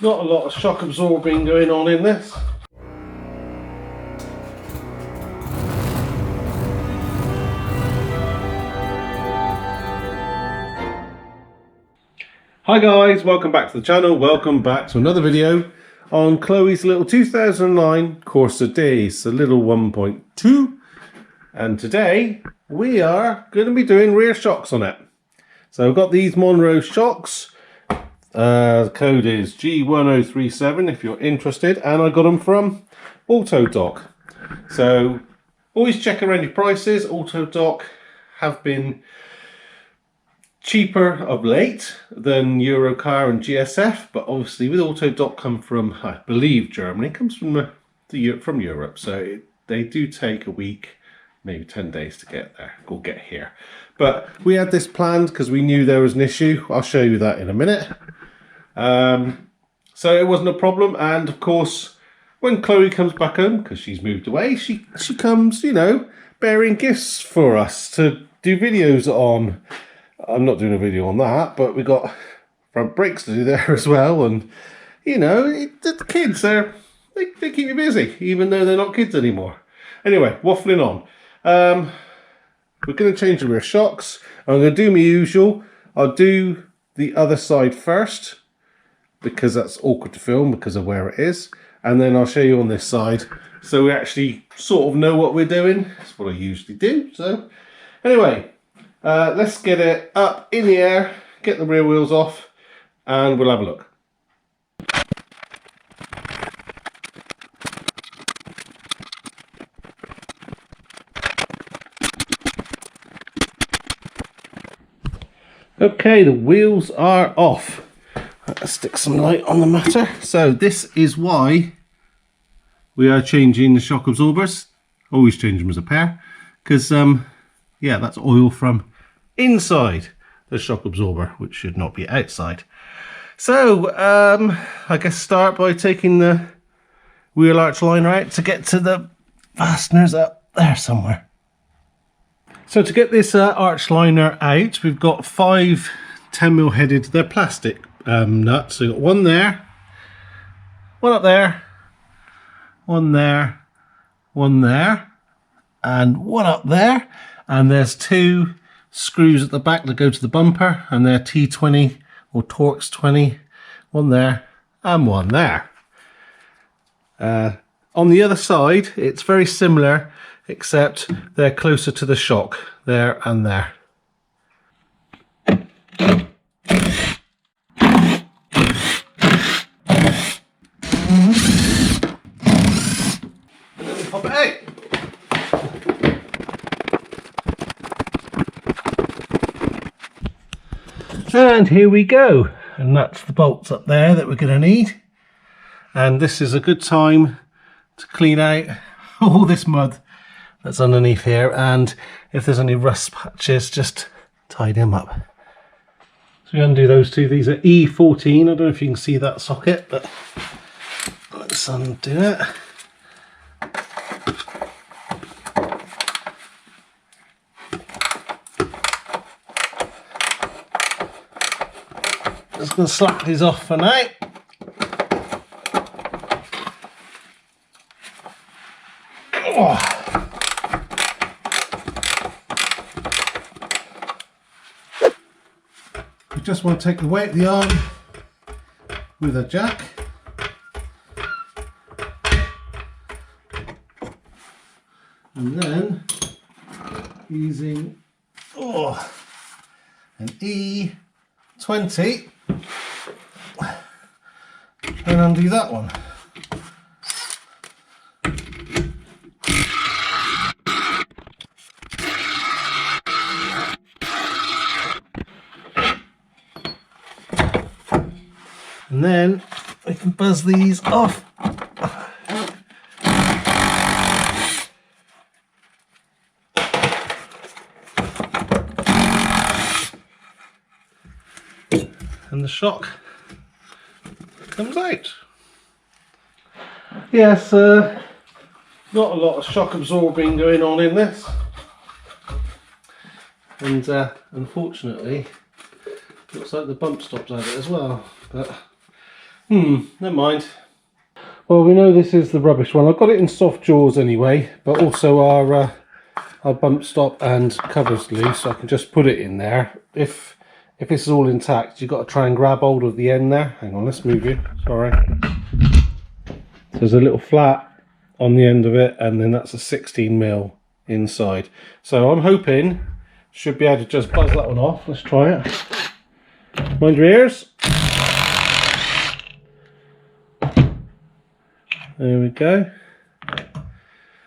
Not a lot of shock absorbing going on in this. Hi guys, welcome back to the channel. Welcome back to another video on Chloe's little 2009 Corsa D. It's a little 1.2, and today we are going to be doing rear shocks on it. So I've got these Monroe shocks. The code is G1037 if you're interested, and I got them from Autodoc. So always check around your prices. Autodoc have been cheaper of late than Eurocar and GSF, but obviously with Autodoc come from, I believe, Germany. It comes from from Europe, so they do take a week, maybe 10 days to get there or get here. But we had this planned because we knew there was an issue. I'll show you that in a minute. So it wasn't a problem, and of course when Chloe comes back home, because she's moved away, she comes, you know, bearing gifts for us to do videos on. I'm not doing a video on that, but we got front brakes to do there as well, and you know, the kids, they keep you busy even though they're not kids anymore. Anyway, waffling on. We're going to change the rear shocks. I'm going to do my usual. I'll do the other side first because that's awkward to film because of where it is, and then I'll show you on this side so we actually sort of know what we're doing. That's what I usually do. So anyway, let's get it up in the air, get the rear wheels off, and we'll have a look. Okay, the wheels are off. Let's stick some light on the matter. So this is why we are changing the shock absorbers. Always change them as a pair, because yeah, that's oil from inside the shock absorber, which should not be outside. So I guess start by taking the wheel arch liner out to get to the fasteners up there somewhere. So to get this arch liner out, we've got 5 10mm headed, they're plastic nuts. So we've got one there, one up there, one there, one there, and one up there. And there's 2 screws at the back that go to the bumper, and they're T20 or Torx 20, one there and one there. On the other side, it's very similar, except they're closer to the shock, there and there. And then we pop it out. And here we go, and that's the bolts up there that we're going to need. And this is a good time to clean out all this mud that's underneath here, and if there's any rust patches, just tidy them up. So we undo those 2. These are E14. I don't know if you can see that socket, but let's undo it. Just going to slap these off for now. Oh. We just want to take the weight of the arm with a jack. And then using an E20 and undo that one. And then we can buzz these off. And the shock comes out. Yes, not a lot of shock absorbing going on in this. And unfortunately, looks like the bump stops at it as well. But Never mind. Well, we know this is the rubbish one. I've got it in soft jaws anyway, but also our bump stop and cover's loose, so I can just put it in there. If this is all intact, you've got to try and grab hold of the end there. Hang on, let's move you. Sorry. There's a little flat on the end of it, and then that's a 16mm inside. So I'm hoping should be able to just buzz that one off. Let's try it. Mind your ears. There we go.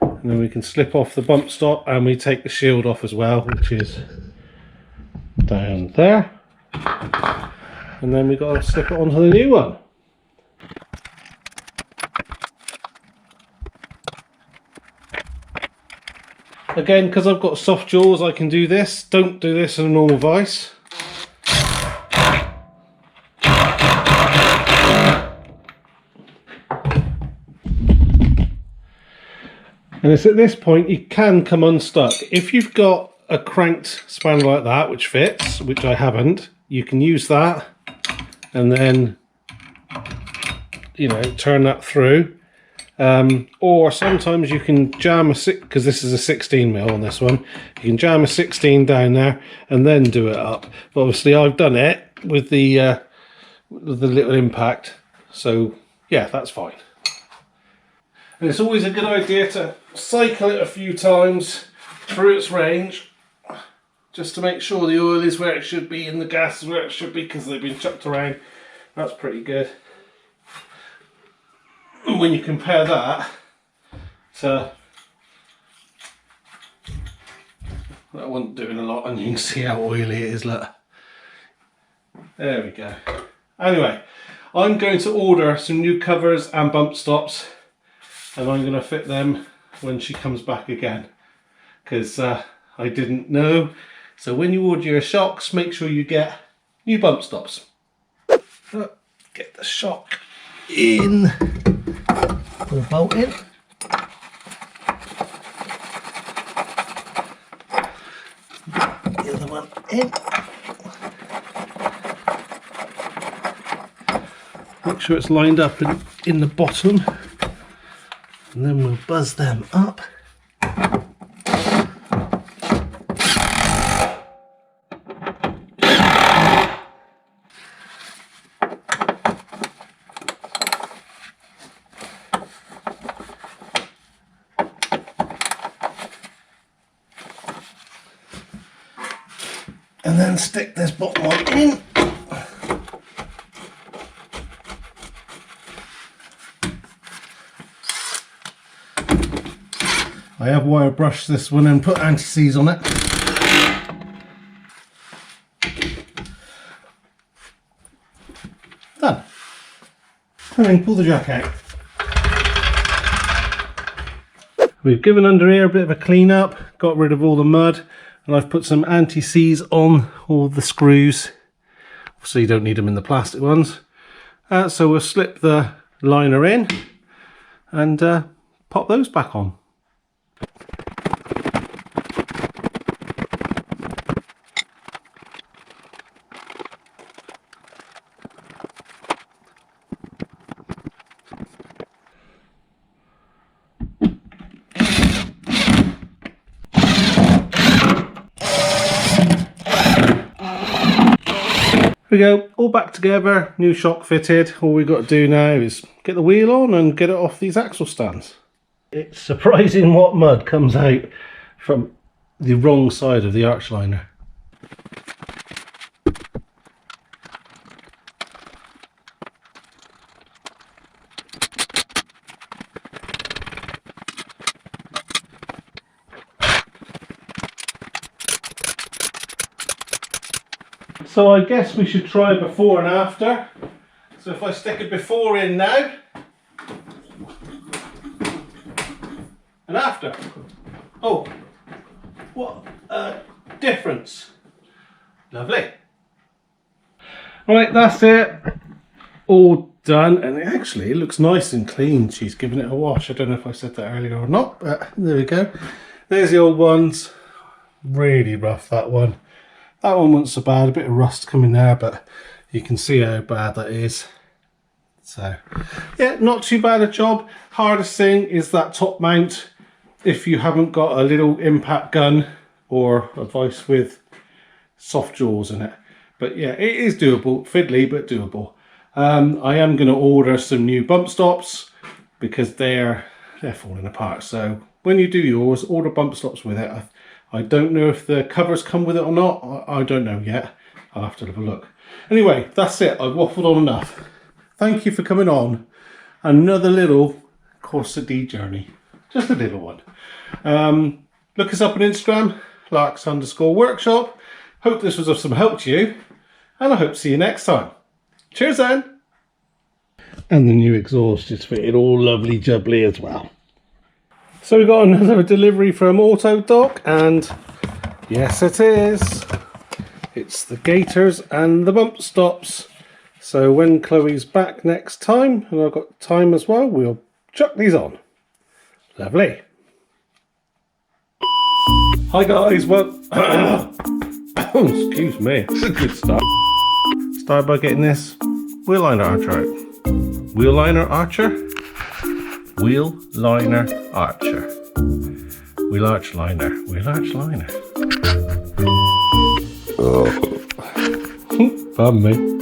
And then we can slip off the bump stop, and we take the shield off as well, which is down there. And then we've got to slip it onto the new one. Again, because I've got soft jaws, I can do this. Don't do this in a normal vise. And it's at this point you can come unstuck. If you've got a cranked spanner like that, which fits, which I haven't, you can use that and then, you know, turn that through. Or sometimes you can jam because this is a 16mm on this one, you can jam a 16 down there and then do it up. But obviously I've done it with the little impact, so yeah, that's fine. And it's always a good idea to cycle it a few times through its range, just to make sure the oil is where it should be and the gas is where it should be, because they've been chucked around. That's pretty good. And when you compare that to that one doing a lot, and you can see how oily it is, look. There we go. Anyway, I'm going to order some new covers and bump stops, and I'm going to fit them when she comes back again, because I didn't know. So when you order your shocks, make sure you get new bump stops. Get the shock in, put a bolt in. The other one in. Make sure it's lined up in the bottom. And then we'll buzz them up. And then stick this bottom one in. I have wire brushed this one and put anti-seize on it. Done. And then pull the jack out. We've given under here a bit of a clean up, got rid of all the mud, and I've put some anti-seize on all the screws. So you don't need them in the plastic ones. So we'll slip the liner in and pop those back on. We go, all back together, new shock fitted. All we've got to do now is get the wheel on and get it off these axle stands. It's surprising what mud comes out from the wrong side of the arch liner. So I guess we should try before and after. So if I stick a before in now, and after. Oh, what a difference. Lovely. Right, that's it. All done, and actually it looks nice and clean. She's given it a wash. I don't know if I said that earlier or not, but there we go. There's the old ones. Really rough, that one. That one wasn't so bad, a bit of rust coming there, but you can see how bad that is. So yeah, not too bad a job. Hardest thing is that top mount. If you haven't got a little impact gun or a vice with soft jaws in it. But yeah, it is doable, fiddly but doable. I am going to order some new bump stops because they're falling apart. So when you do yours, order bump stops with it. I don't know if the covers come with it or not. I don't know yet. I'll have to have a look. Anyway, that's it. I've waffled on enough. Thank you for coming on another little Corsa D journey. Just a little one. Look us up on Instagram, Larcs_workshop. Hope this was of some help to you, and I hope to see you next time. Cheers then. And the new exhaust is fitted all lovely jubbly as well. So we got another delivery from Autodoc, and yes it is. It's the gaiters and the bump stops. So when Chloe's back next time, and I've got time as well, we'll chuck these on. Lovely. Hi guys, well, excuse me, it's a good start. Start by getting this wheel liner archer out. Wheel liner archer? Wheel liner archer. Wheel arch liner. Wheel arch liner. Oh. Pardon me.